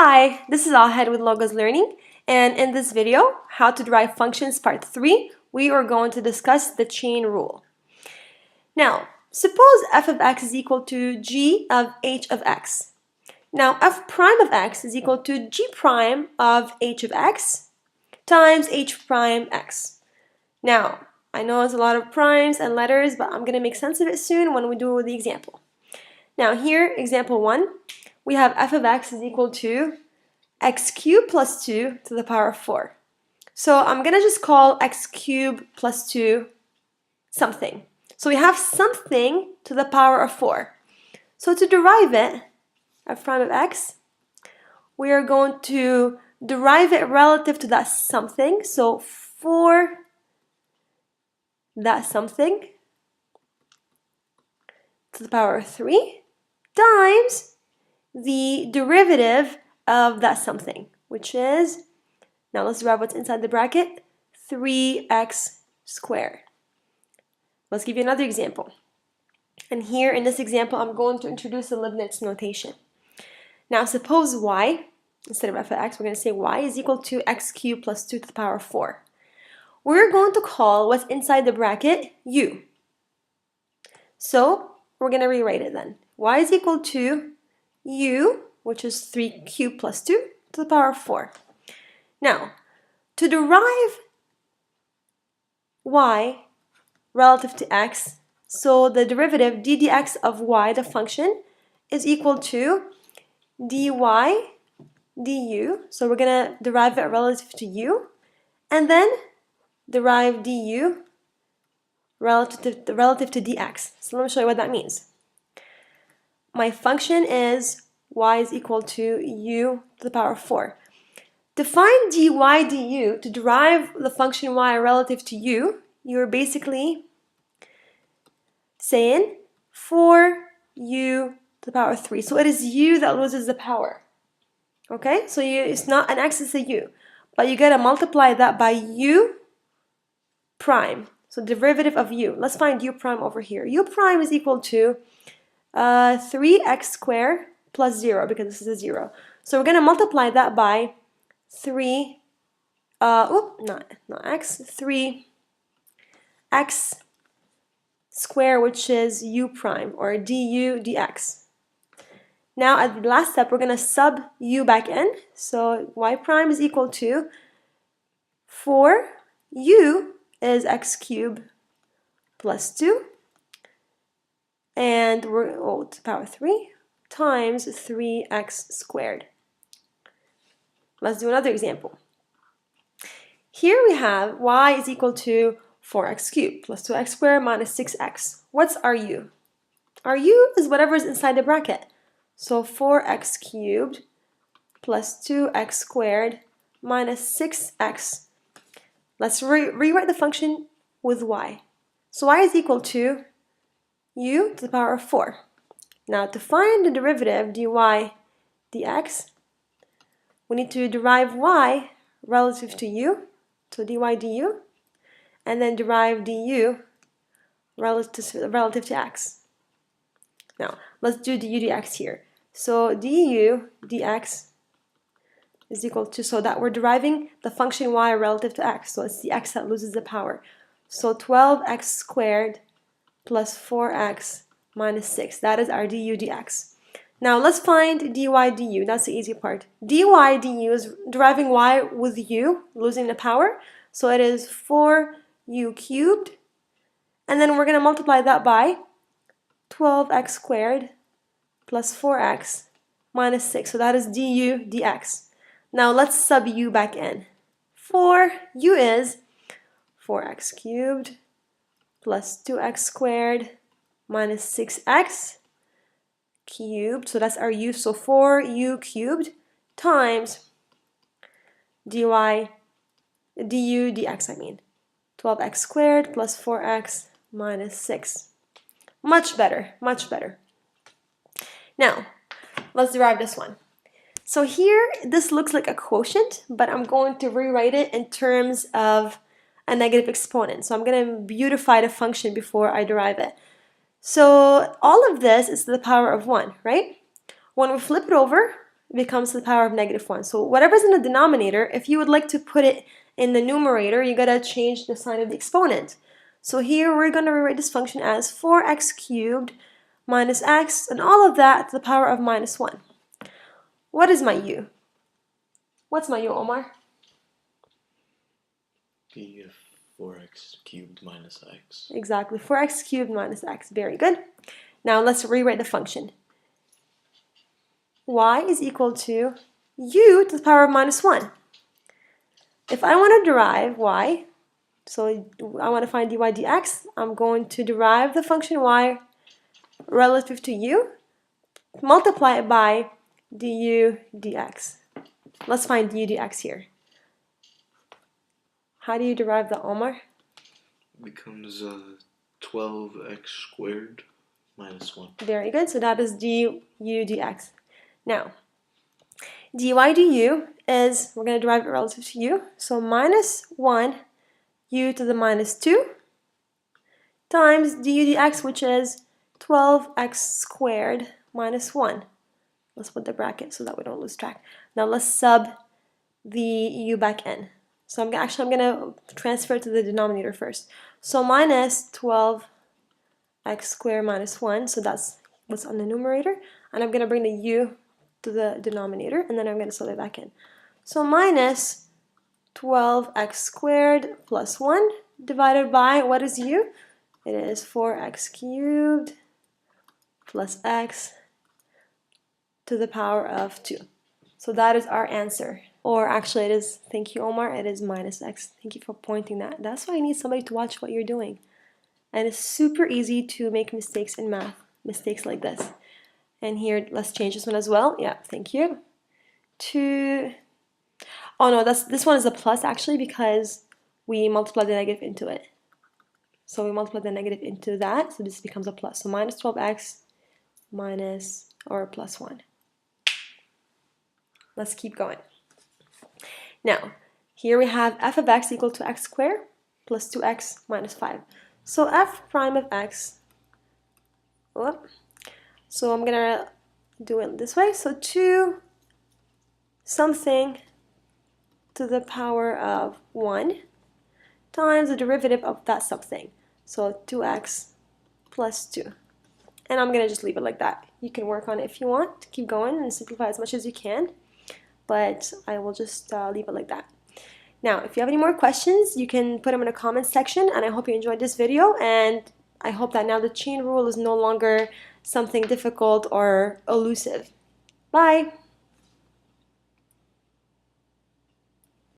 Hi, this is Ahead with Logos Learning, and in this video, How to Derive Functions Part 3, we are going to discuss the chain rule. Now, suppose f of x is equal to g of h of x. Now, f prime of x is equal to g prime of h of x times h prime x. Now, I know it's a lot of primes and letters, but I'm going to make sense of it soon when we do the example. Now here, example 1, we have f of x is equal to x cubed plus 2 to the power of 4. So I'm going to just call x cubed plus 2 something. So we have something to the power of 4. So to derive it, f prime of x, we are going to derive it relative to that something. So 4 that something to the power of 3 times the derivative of that something, which is, now let's derive what's inside the bracket, 3x squared. Let's give you another example. And here in this example, I'm going to introduce the Leibniz notation. Now suppose y, instead of f of x, we're going to say y is equal to x cubed plus 2 to the power of 4. We're going to call what's inside the bracket u. So we're going to rewrite it then. Y is equal to u, which is 3 cubed plus 2 to the power of 4. Now, to derive y relative to x, so the derivative d dx of y, the function, is equal to dy du. So we're going to derive it relative to u, and then derive du relative to dx. So let me show you what that means. My function is y is equal to u to the power of 4. To find dy du, to derive the function y relative to u, you're basically saying 4u to the power of 3. So it is u that loses the power. Okay, so it's not an x, it's a u. But you gotta multiply that by u prime. So derivative of u. Let's find u prime over here. U prime is equal to 3x squared plus 0, because this is a 0. So we're going to multiply that by 3, not x, 3x squared, which is u prime, or du dx. Now at the last step, we're going to sub u back in. So y prime is equal to 4u is x cubed plus 2, and we're to the power of 3 times 3x squared. Let's do another example. Here we have y is equal to 4x cubed plus 2x squared minus 6x. What's our u? Our u is whatever is inside the bracket. So 4x cubed plus 2x squared minus 6x. Let's rewrite the function with y. So y is equal to u to the power of 4. Now to find the derivative dy dx, we need to derive y relative to u, so dy du, and then derive du relative to x. Now let's do du dx here. So du dx is equal to, so that we're deriving the function y relative to x, so it's the x that loses the power. So 12x squared plus 4x minus 6. That is our du dx. Now let's find dy du. That's the easy part. Dy du is deriving y with u, losing the power. So it is 4u cubed. And then we're going to multiply that by 12x squared plus 4x minus 6. So that is du dx. Now let's sub u back in. U is 4x cubed plus 2x squared minus 6x cubed. So that's our u. So 4u cubed times du dx, 12x squared plus 4x minus 6. Much better, much better. Now, let's derive this one. So here, this looks like a quotient, but I'm going to rewrite it in terms of a negative exponent. So I'm going to beautify the function before I derive it. So all of this is to the power of 1, right? When we flip it over, becomes the power of -1. So whatever's in the denominator, if you would like to put it in the numerator, you gotta change the sign of the exponent. So here we're gonna rewrite this function as 4x cubed minus x, and all of that to the power of -1. What is my u? What's my u, Omar? Be 4x cubed minus x. Exactly, 4x cubed minus x. Very good. Now let's rewrite the function. Y is equal to u to the power of -1. If I want to derive y, so I want to find dy dx, I'm going to derive the function y relative to u, multiply it by du dx. Let's find du dx here. How do you derive the, Omar? Becomes 12x squared minus 1. Very good. So that is du dx. Now, dy du is, we're going to derive it relative to u. So -1 u to the -2 times du dx, which is 12x squared minus 1. Let's put the bracket so that we don't lose track. Now let's sub the u back in. So I'm going to transfer it to the denominator first. So minus 12x squared minus 1, so that's what's on the numerator. And I'm going to bring the u to the denominator, and then I'm going to sub it back in. So minus 12x squared plus 1 divided by, what is u? It is 4x cubed plus x to the power of 2. So that is our answer. Or actually it is, thank you Omar, it is minus x. Thank you for pointing that. That's why I need somebody to watch what you're doing. And it's super easy to make mistakes in math, mistakes like this. And here, let's change this one as well. Yeah, thank you. Oh no, this one is a plus actually because we multiply the negative into it. So we multiply the negative into that, so this becomes a plus. So minus 12x minus or plus 1. Let's keep going. Now, here we have f of x equal to x squared plus 2x minus 5. So f prime of x, so I'm going to do it this way. So 2 something to the power of 1 times the derivative of that something. So 2x plus 2. And I'm going to just leave it like that. You can work on it if you want. Keep going and simplify as much as you can. But I will just leave it like that. Now, if you have any more questions, you can put them in the comments section. And I hope you enjoyed this video. And I hope that now the chain rule is no longer something difficult or elusive. Bye!